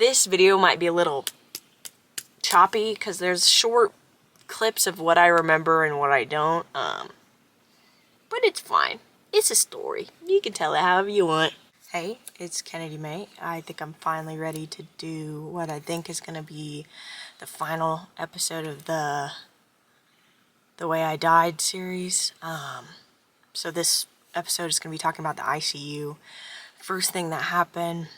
this video might be a little choppy because there's short clips of what I remember and what I don't. But it's fine. It's a story. You can tell it however you want. Hey, it's Kennedy May. I think I'm finally ready to do what I think is going to be the final episode of the Way I Died series. So this episode is going to be talking about the ICU. First thing that happened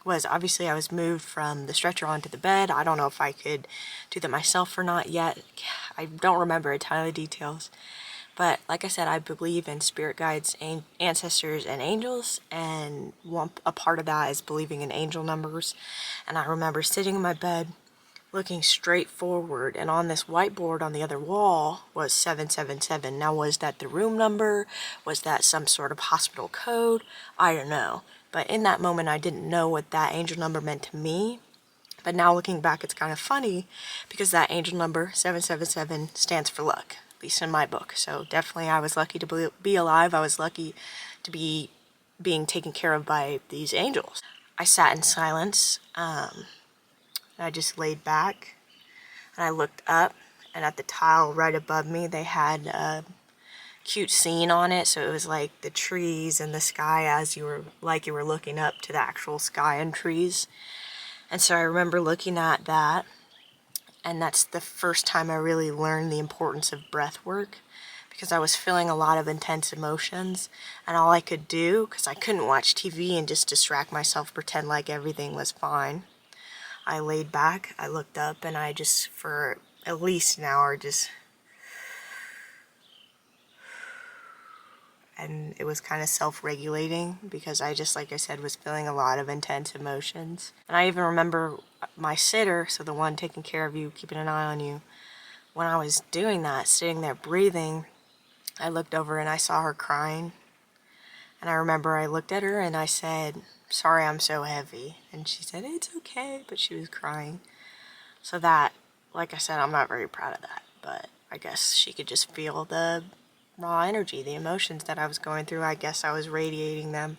was obviously I was moved from the stretcher onto the bed. I don't know if I could do that myself or not yet. I don't remember a ton of the details. But like I said, I believe in spirit guides, ancestors, and angels, and a part of that is believing in angel numbers. And I remember sitting in my bed, looking straight forward, and on this whiteboard on the other wall was 777. Now, was that the room number? Was that some sort of hospital code? I don't know. But in that moment, I didn't know what that angel number meant to me. But now looking back, it's kind of funny because that angel number, 777, stands for luck. At least in my book. So definitely I was lucky to be alive. I was lucky to be being taken care of by these angels. I sat in silence. I just laid back and I looked up, and at the tile right above me they had a cute scene on it. So it was like the trees and the sky as you were looking up to the actual sky and trees. And so I remember looking at that. And that's the first time I really learned the importance of breath work, because I was feeling a lot of intense emotions, and all I could do, because I couldn't watch TV and just distract myself, pretend like everything was fine. I laid back, I looked up, and I just, for at least an hour, and it was kind of self-regulating because I just, like I said, was feeling a lot of intense emotions. And I even remember my sitter, so the one taking care of you, keeping an eye on you, when I was doing that, sitting there breathing, I looked over and I saw her crying. And I remember I looked at her and I said, "Sorry I'm so heavy." And she said, "It's okay," but she was crying. So that, like I said, I'm not very proud of that, but I guess she could just feel the raw energy, the emotions that I was going through. I guess I was radiating them.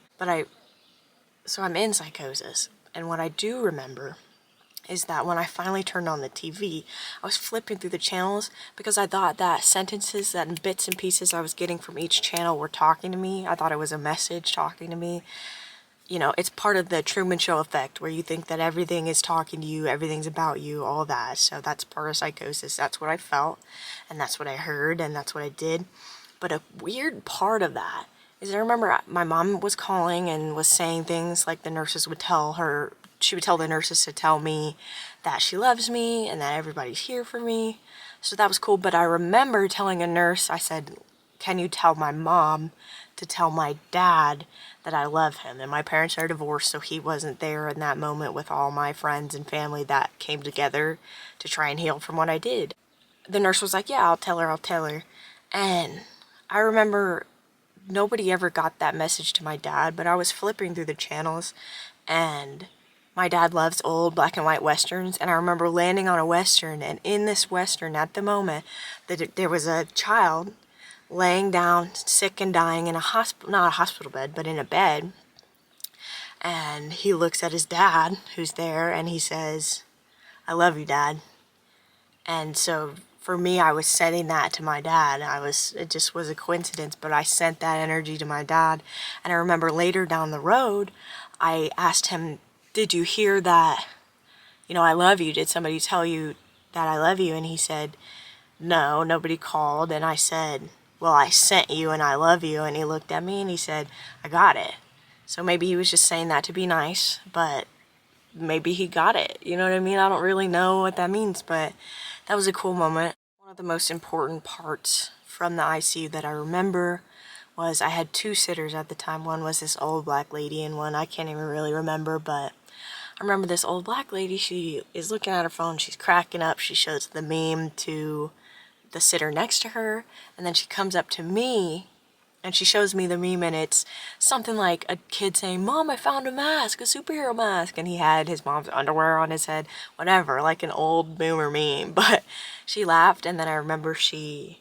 So I'm in psychosis, and what I do remember is that when I finally turned on the TV, I was flipping through the channels because I thought that sentences, that bits and pieces I was getting from each channel were talking to me. I thought it was a message talking to me. You know, it's part of the Truman Show effect where you think that everything is talking to you, everything's about you, all that. So that's part of psychosis. That's what I felt, and that's what I heard, and that's what I did. But a weird part of that is I remember my mom was calling and was saying things like the nurses would tell her, she would tell the nurses to tell me that she loves me and that everybody's here for me. So that was cool. But I remember telling a nurse, I said, "Can you tell my mom to tell my dad that I love him?" And my parents are divorced, so he wasn't there in that moment with all my friends and family that came together to try and heal from what I did. The nurse was like, "Yeah, I'll tell her." And I remember nobody ever got that message to my dad, but I was flipping through the channels, and my dad loves old black and white westerns, and I remember landing on a western, and in this western at the moment, there was a child laying down sick and dying in a hospital, not a hospital bed, but in a bed, and he looks at his dad who's there, and he says, "I love you, Dad." And so for me, I was sending that to my dad. It just was a coincidence, but I sent that energy to my dad. And I remember later down the road, I asked him, "Did you hear that, I love you? Did somebody tell you that I love you?" And he said, "No, nobody called." And I said, "Well, I sent you an I love you." And he looked at me and he said, "I got it." So maybe he was just saying that to be nice, but maybe he got it. You know what I mean? I don't really know what that means, but that was a cool moment. One of the most important parts from the ICU that I remember was I had two sitters at the time. One was this old black lady, and one I can't even really remember, but I remember this old black lady. She is looking at her phone, she's cracking up, she shows the meme to the sitter next to her, and then she comes up to me and she shows me the meme, and it's something like a kid saying, "Mom, I found a mask, a superhero mask," and he had his mom's underwear on his head, whatever, like an old boomer meme. But she laughed, and then I remember she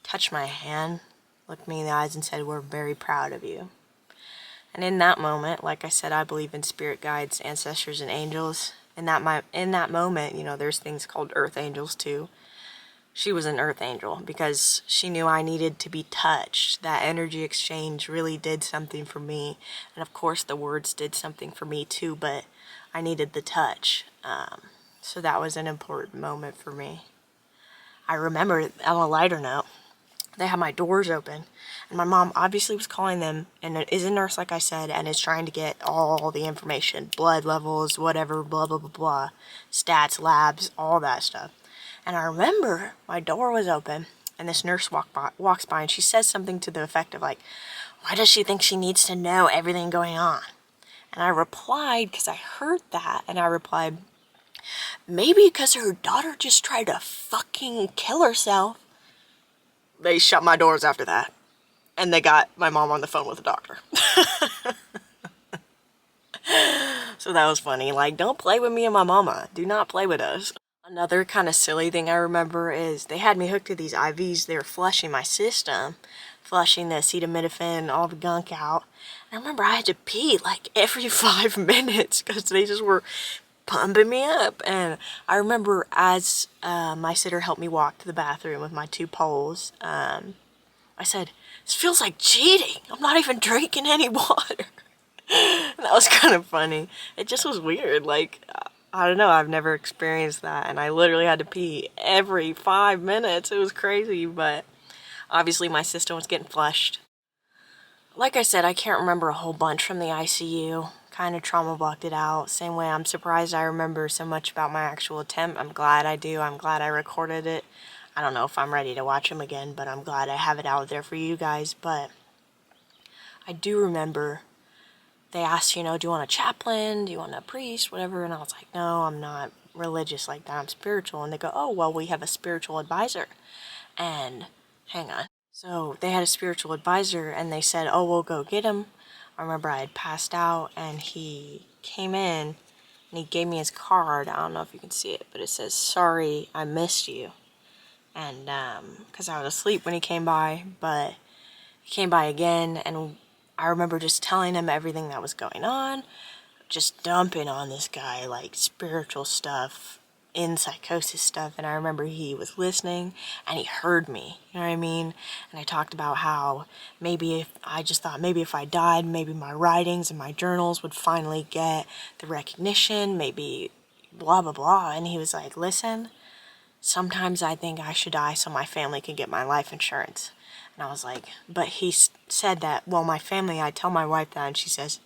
touched my hand, looked me in the eyes, and said, "We're very proud of you." And in that moment, like I said, I believe in spirit guides, ancestors, and angels. In that moment, you know, there's things called earth angels too. She was an earth angel because she knew I needed to be touched. That energy exchange really did something for me. And of course the words did something for me too, but I needed the touch. So that was an important moment for me. I remember, on a lighter note, they had my doors open, and my mom obviously was calling them, and is a nurse, like I said, and is trying to get all the information, blood levels, whatever, blah, blah, blah, blah, stats, labs, all that stuff. And I remember my door was open, and this nurse walks by, and she says something to the effect of, like, why does she think she needs to know everything going on? And I replied, because I heard that, and I replied, maybe because her daughter just tried to fucking kill herself. They shut my doors after that. And they got my mom on the phone with the doctor. So that was funny. Like, don't play with me and my mama. Do not play with us. Another kind of silly thing I remember is they had me hooked to these IVs. They were flushing my system. Flushing the acetaminophen, all the gunk out. And I remember I had to pee like every 5 minutes because they just were pumping me up. And I remember as my sitter helped me walk to the bathroom with my 2 poles, I said, this feels like cheating. I'm not even drinking any water. And that was kind of funny. It just was weird. Like, I don't know. I've never experienced that. And I literally had to pee every 5 minutes. It was crazy. But obviously my system was getting flushed. Like I said, I can't remember a whole bunch from the ICU. Kind of trauma blocked it out. Same way I'm surprised I remember so much about my actual attempt. I'm glad I do. I'm glad I recorded it. I don't know if I'm ready to watch them again, but I'm glad I have it out there for you guys. But I do remember they asked, you know, do you want a chaplain? Do you want a priest? Whatever. And I was like, no, I'm not religious like that. I'm spiritual. And they go, oh, well, we have a spiritual advisor. And hang on. So they had a spiritual advisor, and they said, oh, we'll go get him. I remember I had passed out, and he came in, and he gave me his card. I don't know if you can see it, but it says, sorry, I missed you. And because I was asleep when he came by, but he came by again, and I remember just telling him everything that was going on, just dumping on this guy, like spiritual stuff, in psychosis stuff. And I remember he was listening, and he heard me, you know what I mean? And I talked about how maybe if I died, maybe my writings and my journals would finally get the recognition, maybe blah, blah, blah. And he was like, listen, sometimes I think I should die so my family can get my life insurance. And I was like, but he said that, well, my family, I tell my wife that, and she says,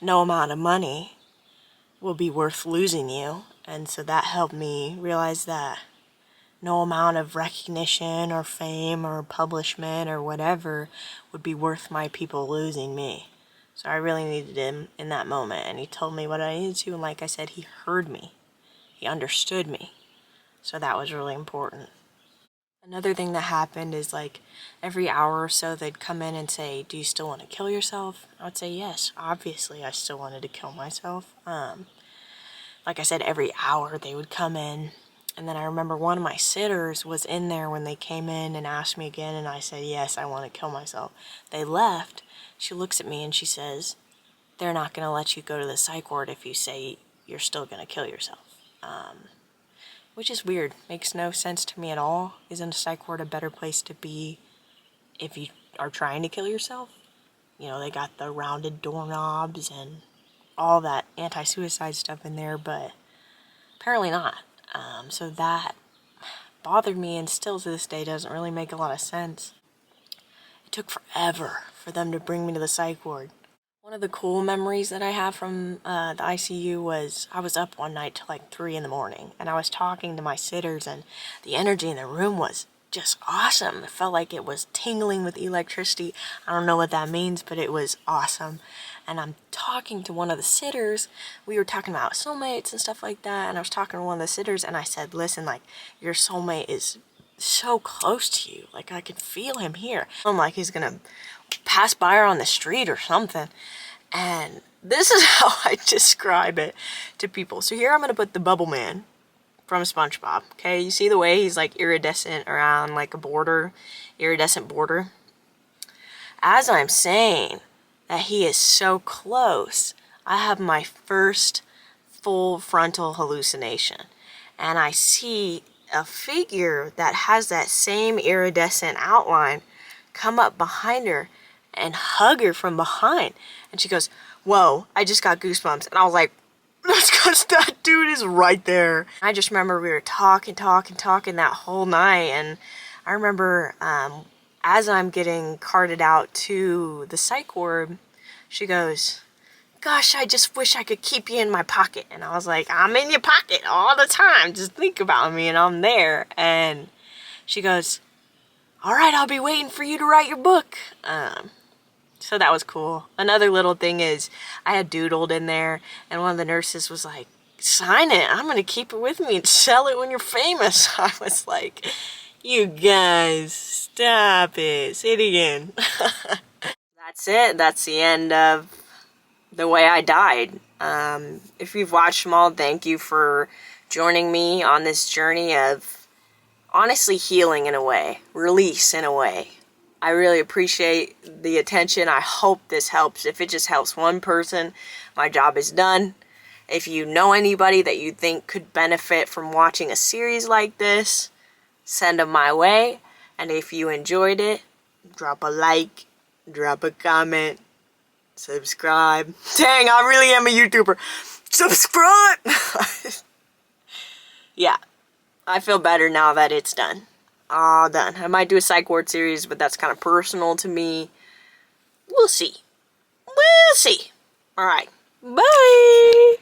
no amount of money will be worth losing you. And so that helped me realize that no amount of recognition or fame or publishment or whatever would be worth my people losing me. So I really needed him in that moment, and he told me what I needed to, and like I said, he heard me. He understood me. So that was really important. Another thing that happened is, like, every hour or so they'd come in and say, do you still want to kill yourself? I would say yes. Obviously I still wanted to kill myself. Like I said, every hour they would come in. And then I remember one of my sitters was in there when they came in and asked me again, and I said, yes, I want to kill myself. They left. She looks at me and she says, they're not going to let you go to the psych ward if you say you're still going to kill yourself. Which is weird. Makes no sense to me at all. Isn't a psych ward a better place to be if you are trying to kill yourself? You know, they got the rounded doorknobs and all that anti-suicide stuff in there, but apparently not. So that bothered me, and still to this day doesn't really make a lot of sense. It took forever for them to bring me to the psych ward. One of the cool memories that I have from the ICU was I was up one night till like 3 in the morning, and I was talking to my sitters, and the energy in the room was just awesome. It felt like it was tingling with electricity. I don't know what that means, but it was awesome. And I'm talking to one of the sitters. We were talking about soulmates and stuff like that, and I was talking to one of the sitters, and I said, listen, like, your soulmate is so close to you. Like, I can feel him here. I'm like, he's gonna pass by her on the street or something. And this is how I describe it to people. So here I'm gonna put the Bubble Man from SpongeBob. Okay, you see the way he's like iridescent around like a border, iridescent border? As I'm saying that he is so close. I have my first full frontal hallucination, and I see a figure that has that same iridescent outline come up behind her and hug her from behind. And she goes, "Whoa, I just got goosebumps." And I was like, that's because that dude is right there. I just remember we were talking that whole night, and I remember as I'm getting carted out to the psych ward, she goes, "Gosh, I just wish I could keep you in my pocket." And I was like, "I'm in your pocket all the time. Just think about me," and I'm there. And she goes, "All right, I'll be waiting for you to write your book." So that was cool. Another little thing is I had doodled in there, and one of the nurses was like, "Sign it. I'm going to keep it with me and sell it when you're famous." I was like, "You guys, stop it. Say it again." That's it. That's the end of the way I died. If you've watched them all, thank you for joining me on this journey of honestly healing in a way, release in a way. I really appreciate the attention. I hope this helps. If it just helps one person, my job is done. If you know anybody that you think could benefit from watching a series like this, send them my way. And if you enjoyed it, drop a like, drop a comment, subscribe. Dang, I really am a YouTuber. Subscribe! Yeah, I feel better now that it's done. All done. I might do a psych ward series, but that's kind of personal to me. We'll see. We'll see. Alright. Bye!